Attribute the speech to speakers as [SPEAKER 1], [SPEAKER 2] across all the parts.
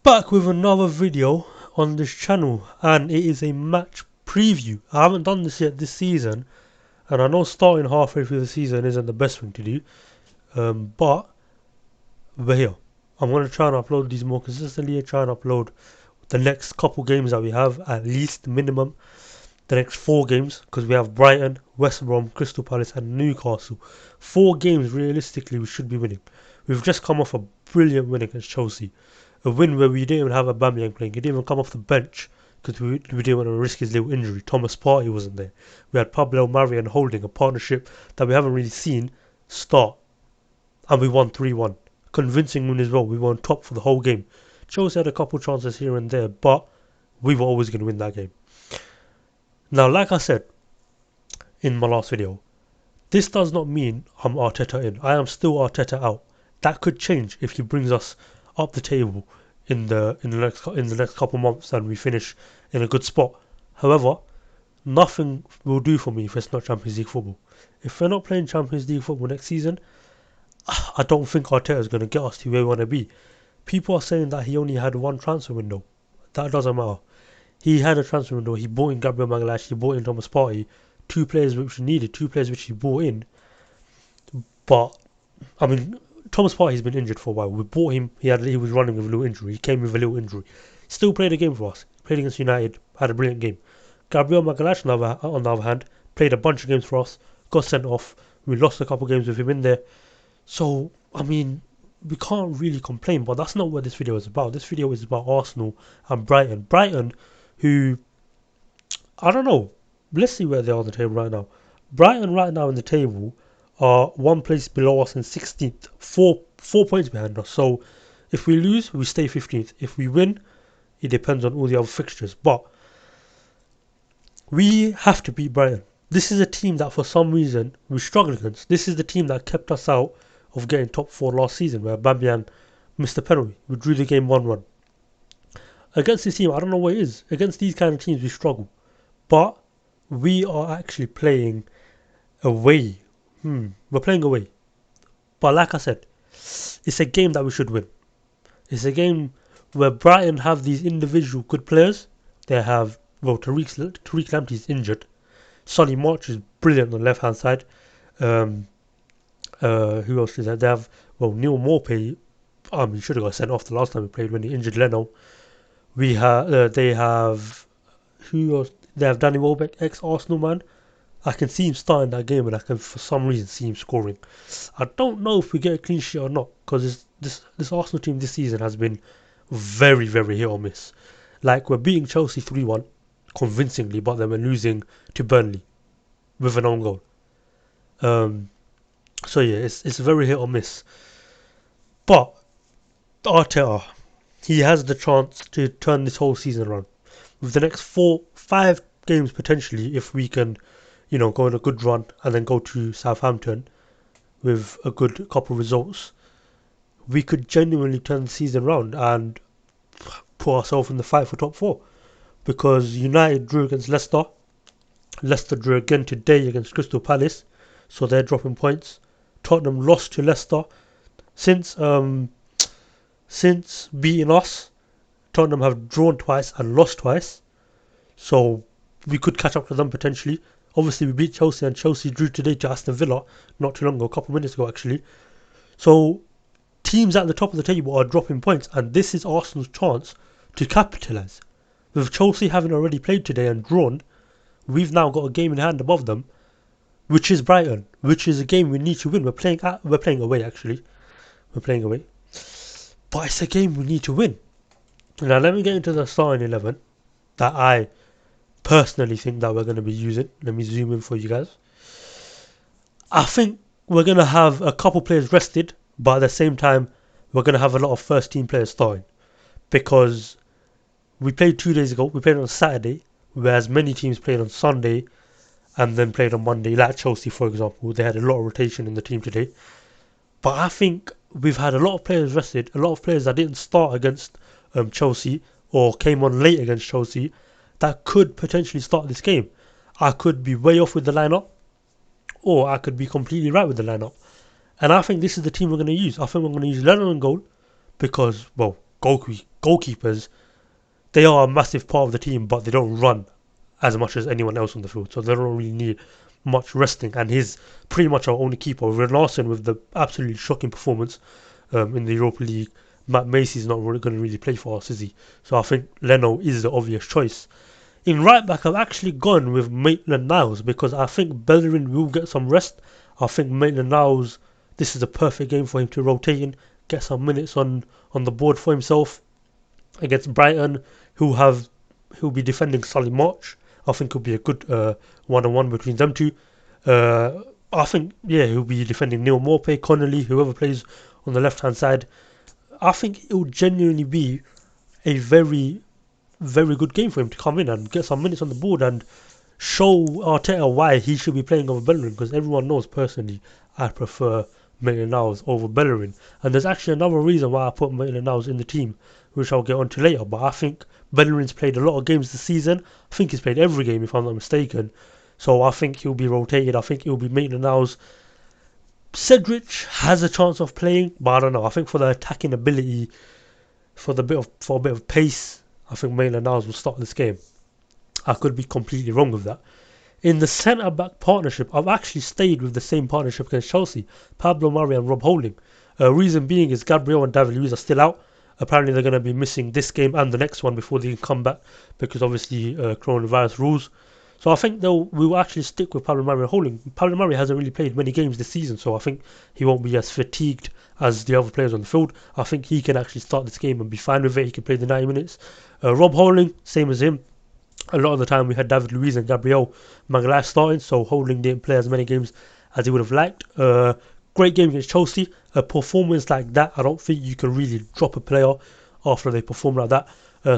[SPEAKER 1] Back with another video on this channel, and it is a match preview. I haven't done this yet this season, and I know starting halfway through the season isn't the best thing to do, but we're here. I'm going to try and upload these more consistently and try and upload the next couple games that we have, at least minimum the next 4 games, because we have Brighton, West Brom, Crystal Palace and Newcastle. 4 games realistically we should be winning. We've just come off a brilliant win against Chelsea. A win where we didn't even have Aubameyang playing. He didn't even come off the bench because we didn't want to risk his little injury. Thomas Partey wasn't there. We had Pablo Mari and Holding, a partnership that we haven't really seen start. And we won 3-1. Convincing win as well. We were on top for the whole game. Chelsea had a couple chances here and there, but we were always going to win that game. Now, like I said in my last video, this does not mean I'm Arteta in. I am still Arteta out. That could change if he brings us up the table in the next couple months and we finish in a good spot. However, nothing will do for me if it's not Champions League football. If we're not playing Champions League football next season, I don't think Arteta is going to get us to where we want to be. People are saying that he only had one transfer window. That doesn't matter. He had a transfer window. He bought in Gabriel Magalhaes. He bought in Thomas Partey. 2 players which we needed. 2 players which he bought in. But I mean, Thomas Partey's been injured for a while. We bought him. He was running with a little injury. He came with a little injury. Still played a game for us. Played against United. Had a brilliant game. Gabriel Magalhaes, on the other hand, played a bunch of games for us. Got sent off. We lost a couple games with him in there. So, I mean, we can't really complain. But that's not what this video is about. This video is about Arsenal and Brighton. Brighton, who, I don't know. Let's see where they are on the table right now. Brighton right now in the table are 1 place below us in 16th, 4 points behind us. So if we lose, we stay 15th. If we win, it depends on all the other fixtures. But we have to beat Brighton. This is a team that for some reason we struggle against. This is the team that kept us out of getting top 4 last season, where Aubameyang missed a penalty. We drew the game 1-1. Against this team, I don't know what it is. Against these kind of teams, we struggle. But we are actually playing away. We're playing away. But like I said, it's a game that we should win. It's a game where Brighton have these individual good players. They have, well, Tariq Lamptey's injured. Solly March is brilliant on the left hand side. Who else is there? They have, well, Neil Maupay. He should have got sent off the last time we played when he injured Leno. They have, who else? They have Danny Welbeck, ex-Arsenal man. I can see him starting that game, and I can for some reason see him scoring. I don't know if we get a clean sheet or not, because this Arsenal team this season has been very, very hit or miss. Like, we're beating Chelsea 3-1 convincingly, but then we're losing to Burnley with an own goal. So yeah, it's very hit or miss. But Arteta, he has the chance to turn this whole season around. With the next 5 games potentially, if we can, go on a good run and then go to Southampton with a good couple of results, we could genuinely turn the season around and put ourselves in the fight for top 4. Because United drew against Leicester. Leicester drew again today against Crystal Palace, so they're dropping points. Tottenham lost to Leicester. Since beating us, Tottenham have drawn twice and lost twice, so we could catch up to them potentially. Obviously, we beat Chelsea, and Chelsea drew today to Aston Villa not too long ago, a couple of minutes ago actually. So teams at the top of the table are dropping points, and this is Arsenal's chance to capitalise. With Chelsea having already played today and drawn, we've now got a game in hand above them, which is Brighton, which is a game we need to win. We're playing away actually. We're playing away, but it's a game we need to win. Now let me get into the starting 11 that I personally think that we're going to be using. Let me zoom in for you guys. I think we're going to have a couple players rested, but at the same time we're going to have a lot of first team players starting, because we played 2 days ago. We played on Saturday, whereas many teams played on Sunday and then played on Monday, like Chelsea for example. They had a lot of rotation in the team today. But I think we've had a lot of players rested, a lot of players that didn't start against Chelsea or came on late against Chelsea that could potentially start this game. I could be way off with the lineup, or I could be completely right with the lineup. And I think this is the team we're going to use. I think we're going to use Leno in goal because, well, goalkeepers, they are a massive part of the team, but they don't run as much as anyone else on the field, so they don't really need much resting. And he's pretty much our only keeper. With Larson, with the absolutely shocking performance in the Europa League, Matt Macy's not really going to really play for us, is he? So I think Leno is the obvious choice. In right back, I've actually gone with Maitland-Niles because I think Bellerin will get some rest. I think Maitland-Niles, this is a perfect game for him to rotate in, get some minutes on the board for himself against Brighton, who'll be defending Solly March. I think it'll be a good one-on-one between them two. I think, yeah, he'll be defending Neil Maupay, Connolly, whoever plays on the left-hand side. I think it will genuinely be a very, very good game for him to come in and get some minutes on the board and show Arteta why he should be playing over Bellerin, because everyone knows personally I prefer Maitland-Niles over Bellerin. And there's actually another reason why I put Maitland-Niles in the team, which I'll get onto later, but I think Bellerin's played a lot of games this season. I think he's played every game if I'm not mistaken. So I think he'll be rotated. I think he'll be Maitland-Niles. Cedric has a chance of playing, but I don't know. I think for the attacking ability, for a bit of pace, I think Maitland-Niles will start this game. I could be completely wrong with that. In the centre-back partnership, I've actually stayed with the same partnership against Chelsea, Pablo Mari and Rob Holding. Reason being is Gabriel and David Luiz are still out. Apparently they're going to be missing this game and the next one before they can come back because obviously coronavirus rules. So I think we will actually stick with Pablo Mari and Holding. Pablo Mari hasn't really played many games this season, so I think he won't be as fatigued as the other players on the field. I think he can actually start this game and be fine with it. He can play the 90 minutes. Rob Holding, same as him. A lot of the time we had David Luiz and Gabriel Magalhaes starting, so Holding didn't play as many games as he would have liked. Great game against Chelsea. A performance like that, I don't think you can really drop a player after they perform like that.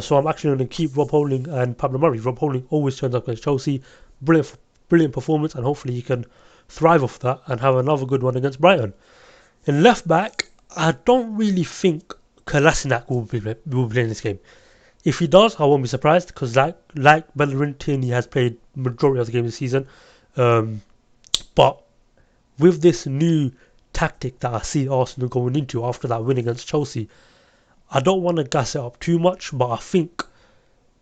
[SPEAKER 1] So I'm actually going to keep Rob Holding and Pablo Mari. Rob Holding always turns up against Chelsea. Brilliant performance, and hopefully he can thrive off that and have another good one against Brighton. In left back, I don't really think Kolasinac will be playing this game. If he does, I won't be surprised because like Bellerin, Tierney has played majority of the game this season. But with this new tactic that I see Arsenal going into after that win against Chelsea, I don't want to gas it up too much, but I think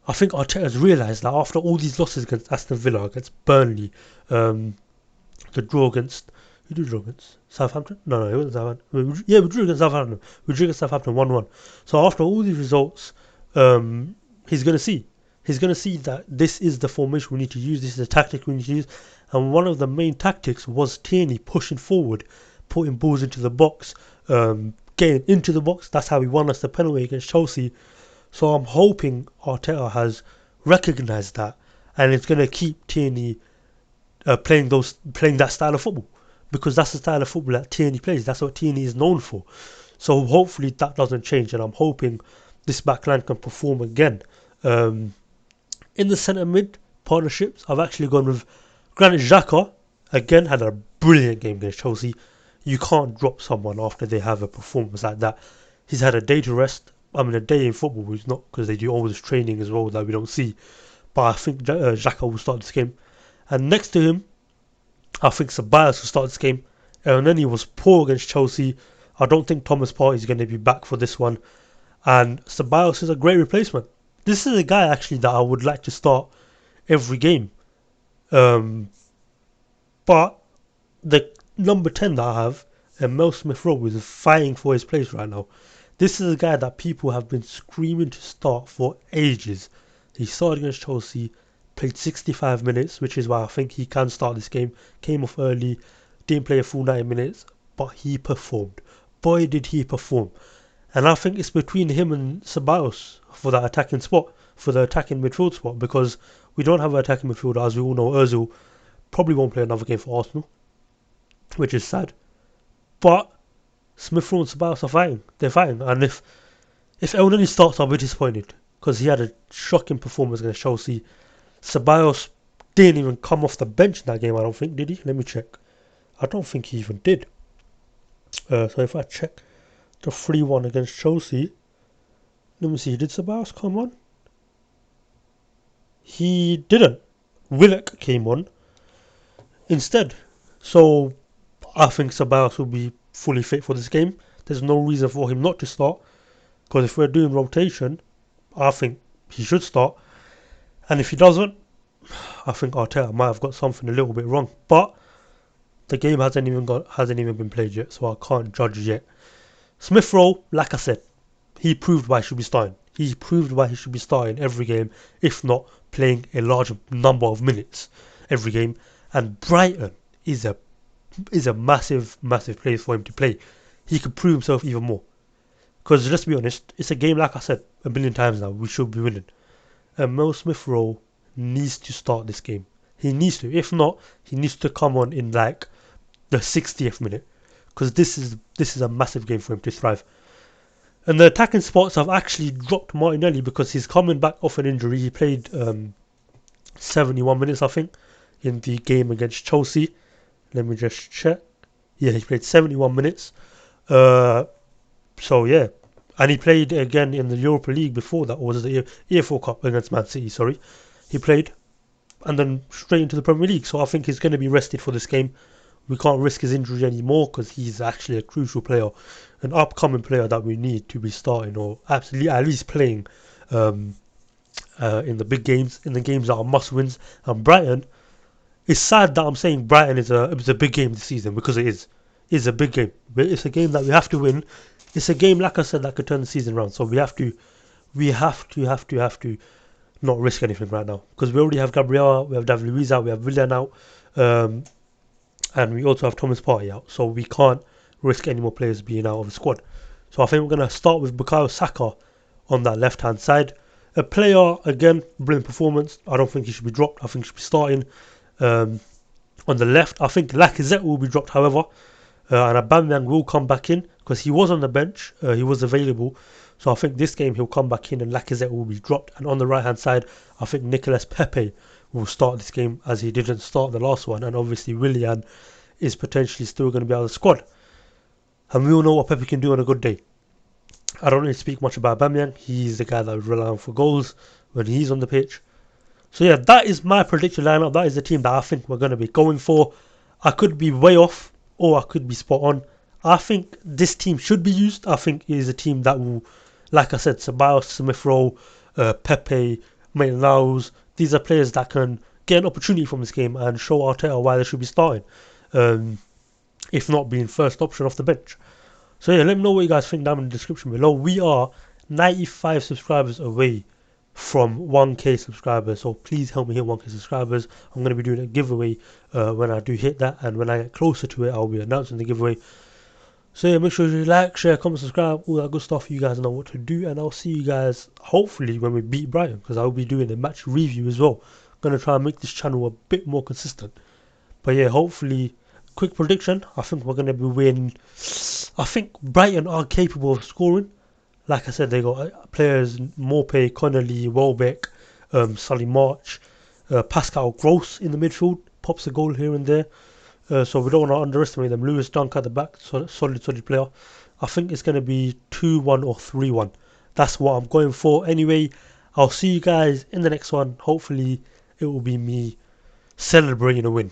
[SPEAKER 1] Arteta has realised that after all these losses against Aston Villa, against Burnley, the draw against who did we draw against? Southampton? No, it wasn't Southampton. Yeah, we drew against Southampton. We drew against Southampton 1-1. So after all these results, he's going to see that this is the formation we need to use. This is the tactic we need to use. And one of the main tactics was Tierney pushing forward, putting balls into the box, getting into the box. That's how he won us the penalty against Chelsea. So I'm hoping Arteta has recognised that and it's going to keep Tierney playing that style of football, because that's the style of football that Tierney plays. That's what Tierney is known for. So hopefully that doesn't change, and I'm hoping this backline can perform again. In the centre mid partnerships, I've actually gone with Granit Xhaka. Again, had a brilliant game against Chelsea. You can't drop someone after they have a performance like that. He's had a day to rest. I mean, a day in football is not, because they do all this training as well that we don't see. But I think Xhaka will start this game. And next to him, I think Ceballos will start this game. And then he was poor against Chelsea. I don't think Thomas Partey is going to be back for this one. And Ceballos is a great replacement. This is a guy actually that I would like to start every game. But the number 10 that I have, Mel Smith-Rowe, is fighting for his place right now. This is a guy that people have been screaming to start for ages. He started against Chelsea, played 65 minutes, which is why I think he can start this game. Came off early, didn't play a full 90 minutes, but he performed. Boy, did he perform. And I think it's between him and Ceballos for that attacking spot, for the attacking midfield spot, because we don't have an attacking midfielder. As we all know, Ozil probably won't play another game for Arsenal, which is sad. But Smith-Rowe and Ceballos are fighting. They're fighting. And if El Neni starts, I'll be disappointed, because he had a shocking performance against Chelsea. Ceballos didn't even come off the bench in that game, I don't think, did he? Let me check. I don't think he even did. So if I check the 3-1 against Chelsea, let me see, did Ceballos come on? He didn't. Willock came on instead. So I think Ceballos will be fully fit for this game. There's no reason for him not to start. Because if we're doing rotation, I think he should start. And if he doesn't, I think Arteta might have got something a little bit wrong. But the game hasn't even been played yet, so I can't judge yet. Smith Rowe, like I said, he proved why he should be starting. He proved why he should be starting every game, if not playing a large number of minutes every game. And Brighton is a massive place for him to play. He could prove himself even more. Because let's be honest, it's a game, like I said a billion times now, we should be winning. And Mel Smith Rowe needs to start this game. He needs to. If not, he needs to come on in like the 60th minute. Because this is a massive game for him to thrive. And the attacking spots have actually dropped Martinelli because he's coming back off an injury. He played 71 minutes, I think, in the game against Chelsea. Let me just check. Yeah, he played 71 minutes. So yeah, and he played again in the Europa League before that, or was it the EFL Cup against Man City? Sorry, he played, and then straight into the Premier League. So I think he's going to be rested for this game. We can't risk his injury anymore because he's actually a crucial player, an upcoming player that we need to be starting or absolutely at least playing in the big games, in the games that are must wins. And Brighton, it's sad that I'm saying Brighton is a big game this season because it is. It's a big game, but it's a game that we have to win. It's a game, like I said, that could turn the season around. So we have to not risk anything right now because we already have Gabriel, we have David Luiz out, we have Willian out. And we also have Thomas Partey out, so we can't risk any more players being out of the squad. So I think we're going to start with Bukayo Saka on that left-hand side. A player, again, brilliant performance. I don't think he should be dropped. I think he should be starting. On the left, I think Lacazette will be dropped, however. And Aubameyang will come back in because he was on the bench. He was available. So I think this game he'll come back in and Lacazette will be dropped. And on the right-hand side, I think Nicolas Pepe will start this game as he didn't start the last one, and obviously Willian is potentially still going to be out of the squad. And we all know what Pepe can do on a good day. I don't really speak much about Aubameyang. He's the guy that we rely on for goals when he's on the pitch. So yeah, that is my predicted lineup. That is the team that I think we're going to be going for. I could be way off or I could be spot on. I think this team should be used. I think it is a team that will, like I said, Ceballos, Smith Rowe, Pepe, Maitland-Niles. These are players that can get an opportunity from this game and show Arteta why they should be starting, if not being first option off the bench. So yeah, let me know what you guys think down in the description below. We are 95 subscribers away from 1k subscribers, so please help me hit 1k subscribers. I'm going to be doing a giveaway when I do hit that, and when I get closer to it I'll be announcing the giveaway. So yeah, make sure you like, share, comment, subscribe, all that good stuff. You guys know what to do, and I'll see you guys hopefully when we beat Brighton, because I'll be doing a match review as well. I'm going to try and make this channel a bit more consistent. But yeah, hopefully, quick prediction, I think we're going to be winning. I think Brighton are capable of scoring. Like I said, they got players Morpay, Connolly, Welbeck, Solly March, Pascal Gross in the midfield, pops a goal here and there. So we don't want to underestimate them. Lewis Dunk at the back, solid player. I think it's going to be 2-1 or 3-1. That's what I'm going for. Anyway, I'll see you guys in the next one. Hopefully, it will be me celebrating a win.